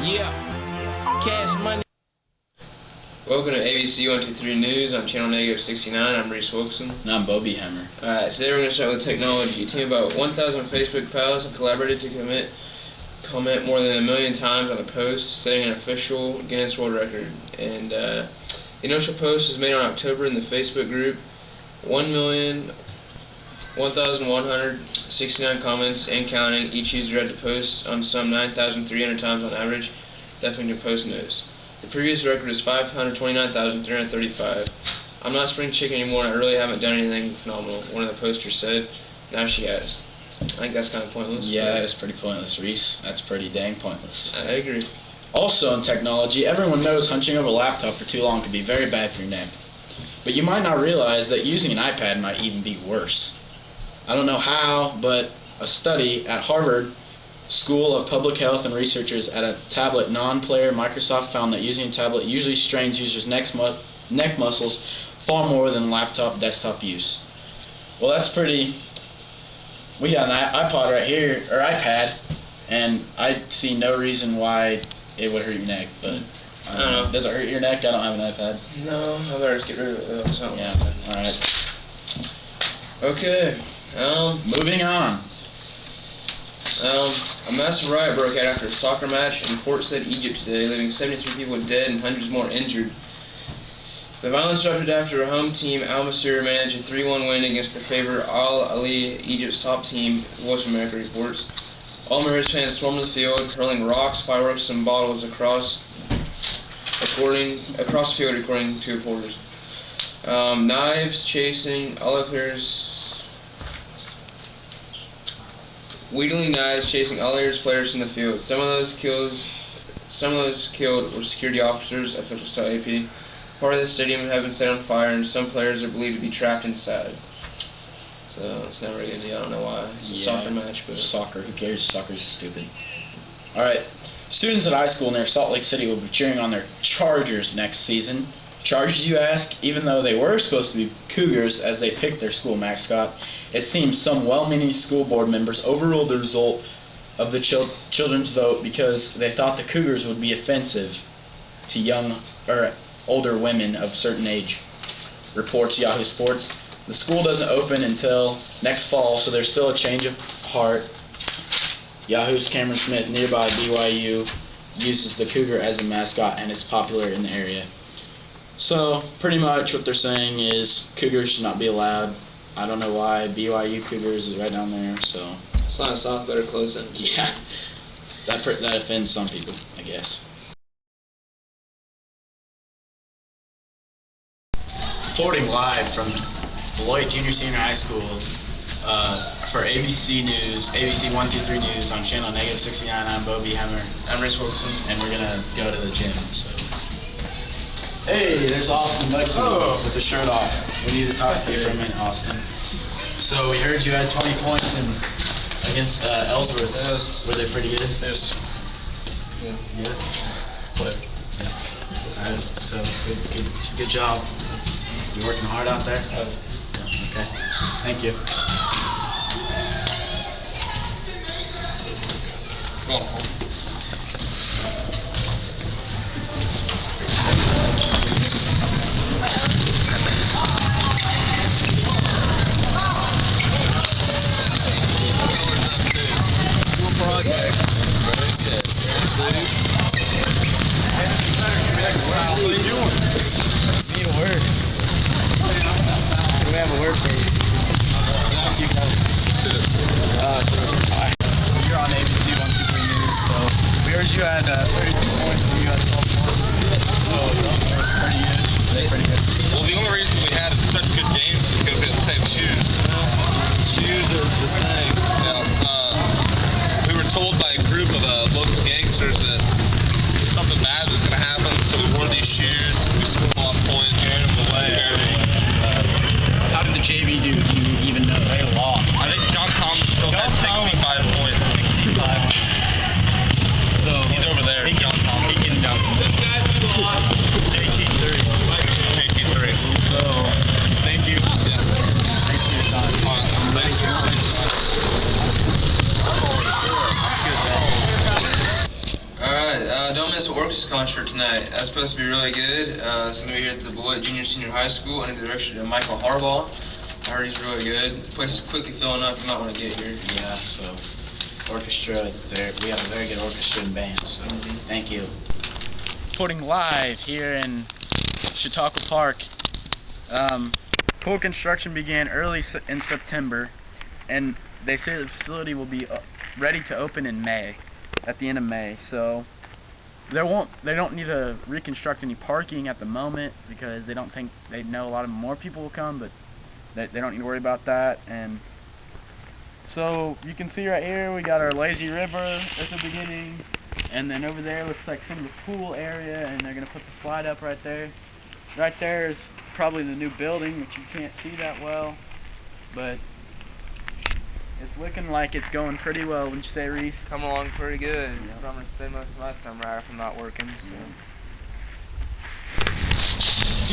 Yeah, cash money. Welcome to ABC 123 News. I'm channel -69. I'm Reese Wilson. And I'm Bobby Hammer. Alright, today we're going to start with technology. A team of about 1,000 Facebook pals have collaborated to comment more than 1 million times on a post, setting an official Guinness World Record. And the initial post was made on October in the Facebook group. 1,169 comments and counting. Each user had to post on some 9,300 times on average. Definitely new post notes. The previous record is 529,335. I'm not spring chicken anymore, and I really haven't done anything phenomenal, one of the posters said. Now she has. I think that's kind of pointless. Yeah, that is pretty pointless, Reese. That's pretty dang pointless. I agree. Also in technology, everyone knows hunching over a laptop for too long can be very bad for your neck. But you might not realize that using an iPad might even be worse. I don't know how, but a study at Harvard School of Public Health and researchers at a tablet non-player Microsoft found that using a tablet usually strains users' neck muscles far more than laptop desktop use. Well, that's pretty... We got an iPod right here, or iPad, and I see no reason why it would hurt your neck, but... I don't know. Does it hurt your neck? I don't have an iPad. No, I better just get rid of it. Yeah, alright. Okay. Moving on. A massive riot broke out after a soccer match in Port Said, Egypt today, leaving 73 people dead and hundreds more injured. The violence erupted after a home team, Al Masir, managed a 3-1 win against the favorite Al Ali, Egypt's top team, Voice of America reports. All Maris fans stormed the field, hurling rocks, fireworks, and bottles across the field, according to reporters. Knives chasing all Wheedling knives chasing all players in the field. Some of those killed were security officers, officials tell AP. Part of the stadium had been set on fire, and some players are believed to be trapped inside. So it's never going to be. I don't know why. It's a soccer match, but soccer. Who cares? Soccer's stupid. All right. Students at high school near Salt Lake City will be cheering on their Chargers next season. Chargers, you ask? Even though they were supposed to be Cougars as they picked their school mascot, it seems some well-meaning school board members overruled the result of the children's vote because they thought the Cougars would be offensive to young or older women of certain age. Reports Yahoo Sports. The school doesn't open until next fall, so there's still a change of heart. Yahoo's Cameron Smith, nearby BYU, uses the cougar as a mascot, and it's popular in the area. So, pretty much what they're saying is cougars should not be allowed. I don't know why. BYU Cougars is right down there, so... Sign south better close in. Yeah. That offends some people, I guess. Reporting live from Beloit Junior Senior High School for ABC News, ABC 123 News on channel -69. I'm Bobby Hammer. I'm Reese Wilson. And we're going to go to the gym, so... Hey, there's Austin Bucky with the shirt off. We need to talk to you for a minute, Austin. So we heard you had 20 points against Ellsworth. Were they pretty good? Yes. Yeah. But so good job. You working hard out there? Yeah. Okay. Thank you. You're on ABC 123 News, so Sports concert tonight. That's supposed to be really good. It's going to be here at the Beloit Junior Senior High School under the direction of Michael Harbaugh. I heard he's really good. The place is quickly filling up. You might want to get here. Yeah, so orchestra, we have a very good orchestra and band, so thank you. Reporting live here in Chautauqua Park. Pool construction began early in September, and they say the facility will be ready to open in May, at the end of May. So they don't need to reconstruct any parking at the moment because they don't think they know a lot of more people will come, but they don't need to worry about that. And so you can see right here we got our lazy river at the beginning, and then over there looks like some of the pool area, and they're gonna put the slide up right there. Right there is probably the new building, which you can't see that well, but it's looking like it's going pretty well. Wouldn't you say, Reese? Coming along pretty good. Yeah. I'm going to spend most of my summer out if I'm not working. So.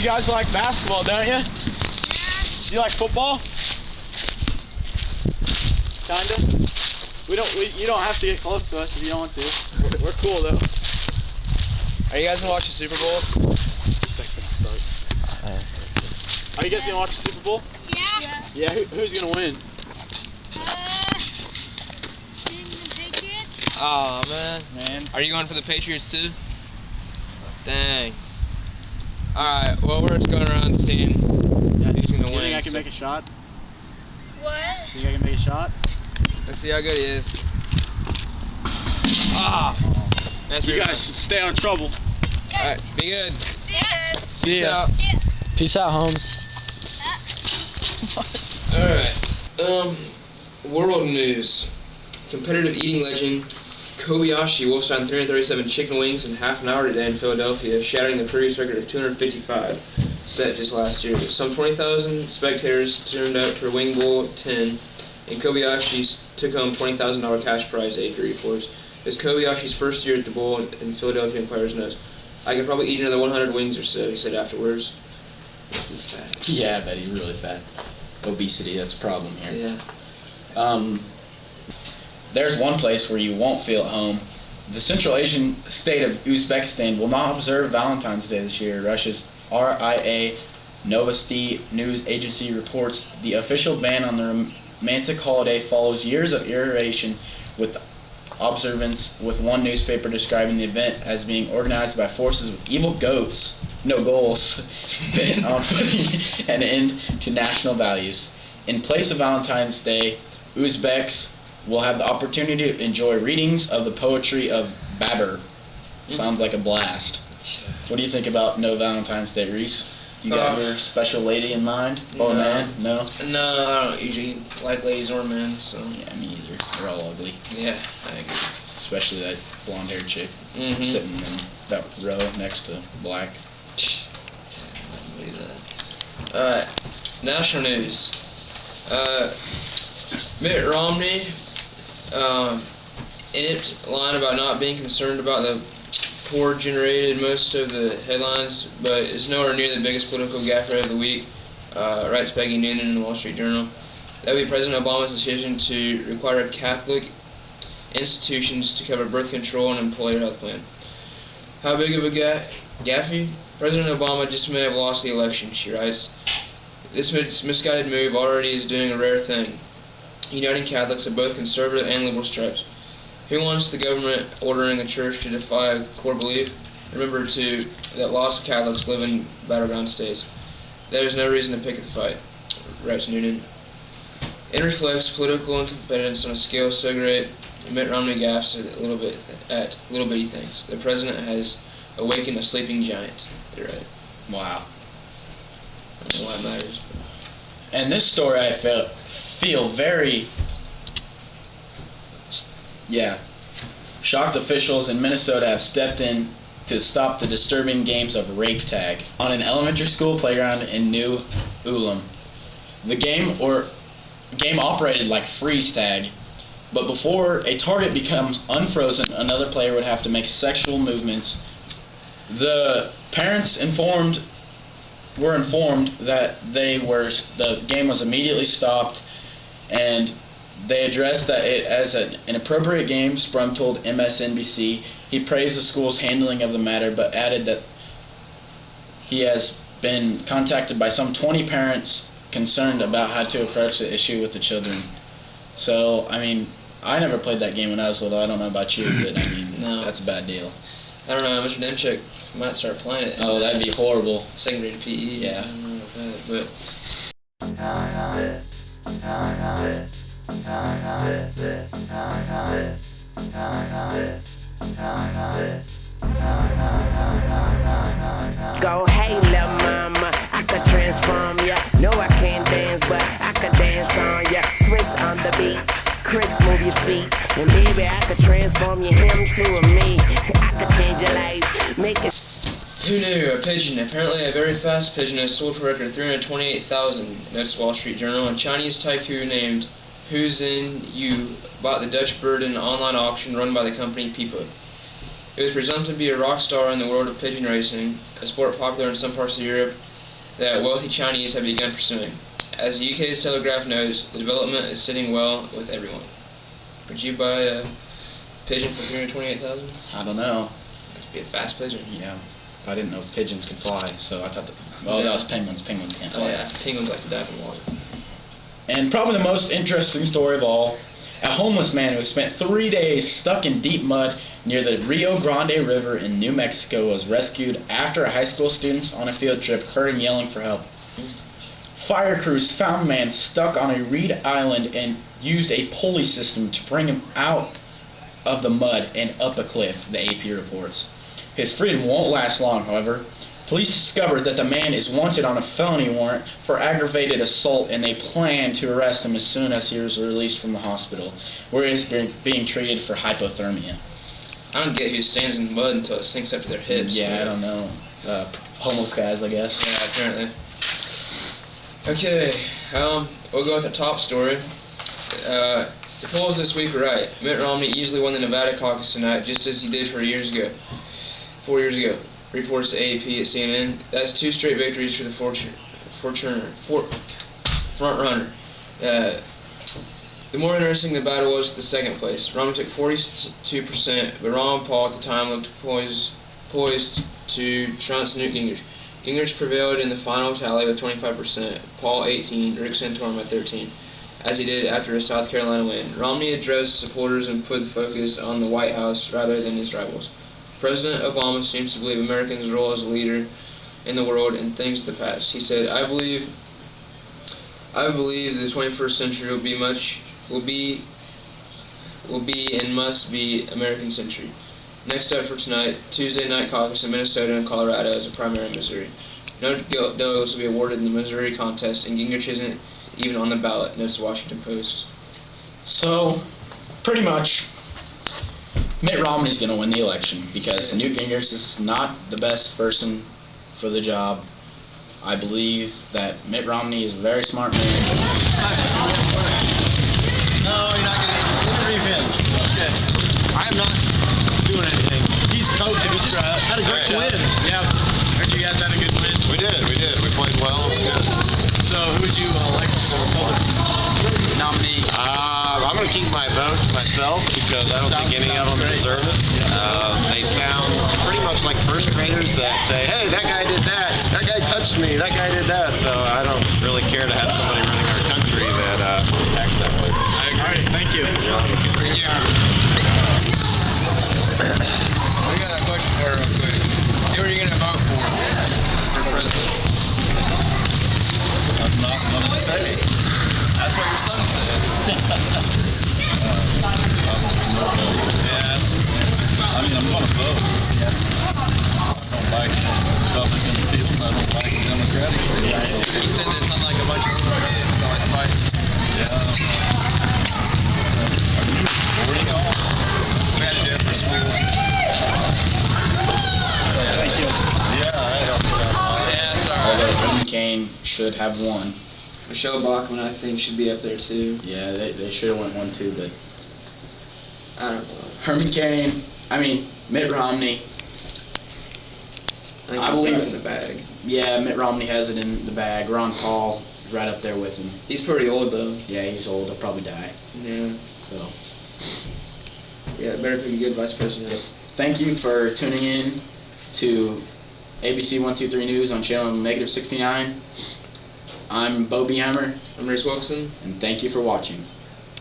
You guys like basketball, don't you? Yeah. You like football? Kinda. You don't have to get close to us if you don't want to. We're cool though. Are you guys going to watch the Super Bowl? Are you guys gonna watch the Super Bowl? Yeah. Yeah. Who's gonna win? The Patriots. Oh man. Are you going for the Patriots too? Dang. Alright, well we're just going around seeing who's gonna win. You think I can make a shot? What? Think I can make a shot? Let's see how good he is. Ah! That's You guys should stay out of trouble. Alright, be good. See ya. Peace out. Peace out, Holmes. Alright. World news. Competitive eating legend Kobayashi wolfed down 337 chicken wings in half an hour today in Philadelphia, shattering the previous record of 255 set just last year. Some 20,000 spectators turned out for Wing Bowl 10, and Kobayashi took home $20,000 cash prize, AP reports. It's Kobayashi's first year at the bowl, and Philadelphia Inquirer's notes. I could probably eat another 100 wings or so, he said afterwards. He's fat. Yeah, I bet he's really fat. Obesity, that's a problem here. Yeah. There's one place where you won't feel at home. The Central Asian state of Uzbekistan will not observe Valentine's Day this year. Russia's RIA Novosti news agency reports the official ban on the romantic holiday follows years of iteration with observance, with one newspaper describing the event as being organized by forces with evil goats, no goals, bent on putting an end to national values. In place of Valentine's Day, Uzbeks will have the opportunity to enjoy readings of the poetry of Babur. Sounds like a blast. What do you think about no Valentine's Day, Reese? You got your special lady in mind? Or man? No? No, I don't usually like ladies or men, so. Yeah, me either. They're all ugly. Yeah, I agree. Especially that blonde-haired chick Mm-hmm. sitting in that row next to Black. I don't believe that. Alright, national news. Mitt Romney, inept line about not being concerned about the poor generated most of the headlines, but is nowhere near the biggest political gaffe of the week, writes Peggy Noonan in the Wall Street Journal. That would be President Obama's decision to require Catholic institutions to cover birth control and employer health plan. How big of a gaffe? President Obama just may have lost the election, she writes. This misguided move already is doing a rare thing, uniting Catholics of both conservative and liberal stripes. Who wants the government ordering a church to defy core belief? Remember, too, that lots of Catholics live in battleground states. There is no reason to pick the fight, writes Noonan. It reflects political incompetence on a scale so great, Mitt Romney gaffes at little bitty things. The president has awakened a sleeping giant. They're right. Wow. I don't know why it matters. And this story I feel very... Shocked officials in Minnesota have stepped in to stop the disturbing games of rape tag on an elementary school playground in New Ulm. The game operated like freeze tag, but before a target becomes unfrozen, another player would have to make sexual movements. The parents were informed that the game was immediately stopped, and They addressed that it as an inappropriate game, Sprum told MSNBC. He praised the school's handling of the matter, but added that he has been contacted by some 20 parents concerned about how to approach the issue with the children. So, I mean, I never played that game when I was little. I don't know about you, but I mean, No. that's a bad deal. I don't know how much Demchuk might start playing it. Oh, that'd be horrible. Second grade PE. Yeah. I don't know about that, but Go, hey, lil' mama, I could transform ya. No, I can't dance, but I could dance on ya. Swiss on the beat, Chris, move your feet. And baby, I could transform you, him to a me. I could change your life, make it. who knew? A pigeon. Apparently a very fast pigeon has sold for a record $328,000, notes Wall Street Journal. A Chinese tycoon named Hu Zin Yu bought the Dutch bird in an online auction run by the company Pipo. It was presumed to be a rock star in the world of pigeon racing, a sport popular in some parts of Europe that wealthy Chinese have begun pursuing. As the UK's Telegraph notes, the development is sitting well with everyone. Would you buy a pigeon for $328,000? I don't know. It'd be a fast pigeon. Yeah. I didn't know if pigeons could fly, so I thought that. Oh, that was penguins. Penguins can't Oh fly. yeah, penguins like to dive in water. And probably the most interesting story of all, a homeless man who spent 3 days stuck in deep mud near the Rio Grande River in New Mexico was rescued after a high school student on a field trip heard him yelling for help. Fire crews found the man stuck on a reed island and used a pulley system to bring him out of the mud and up a cliff, the AP reports. His freedom won't last long, however. Police discovered that the man is wanted on a felony warrant for aggravated assault, and they plan to arrest him as soon as he is released from the hospital, where he is being treated for hypothermia. I don't get who stands in the mud until it sinks up to their hips. Yeah, I don't know. Homeless guys, I guess. Yeah, apparently. Okay, we'll go with the top story. The polls this week were right. Mitt Romney easily won the Nevada caucus tonight, just as he did 4 years ago. Reports to AAP at CNN. That's 2 straight victories for the front runner. The more interesting the battle was at the second place. Romney took 42%, but Ron Paul at the time looked poised to trounce Newt Gingrich. Gingrich prevailed in the final tally with 25%, Paul 18%, Rick Santorum at 13%, as he did after his South Carolina win. Romney addressed supporters and put the focus on the White House rather than his rivals. President Obama seems to believe Americans' role as a leader in the world and things of the past. He said, I believe the 21st century will be and must be American century. Next up for tonight, Tuesday night caucus in Minnesota and Colorado as a primary in Missouri. No delegates will be awarded in the Missouri contest, and Gingrich isn't even on the ballot, notes the Washington Post. So, pretty much, Mitt Romney's going to win the election because Newt Gingrich is not the best person for the job. I believe that Mitt Romney is a very smart man. No, you're not going to revenge. Okay. I'm not doing anything. He's coaching. Had a great win. Yeah. Heard you guys had a good win. We did. We played well. It was good. So, who would you like for the Republican nominee? I'm going to keep my vote to myself because I don't think any of them deserve it. They sound pretty much like first graders that say, hey, that guy did that. That guy touched me. That guy did that. So I don't really care to have somebody running our country that acts that way. I agree. All right, thank you. We got a question for real quick. Who are you going to vote for president? I'm not going to say. That's what your son said. Yes. I mean, I'm going to vote. I don't like Republican people. I don't like Democratic people. He said they sound like a bunch of little kids always fighting. Yeah. Are you 40 on? We had to do it for school. Thank you. Yeah, I don't know. Yeah, it's alright. Although Herman Cain should have won. Michelle Bachmann, I think, should be up there too. Yeah, they should have won 1-2, but I don't know. Herman Cain, Mitt Romney. I think I he's believe got it in the bag. Yeah, Mitt Romney has it in the bag. Ron Paul, right up there with him. He's pretty old though. Yeah, he's old. He'll probably die. Yeah. So, Yeah, better pick a good vice president. thank you for tuning in to ABC 123 News on channel -69. I'm Bo Behammer, I'm Reese Wilson. and thank you for watching.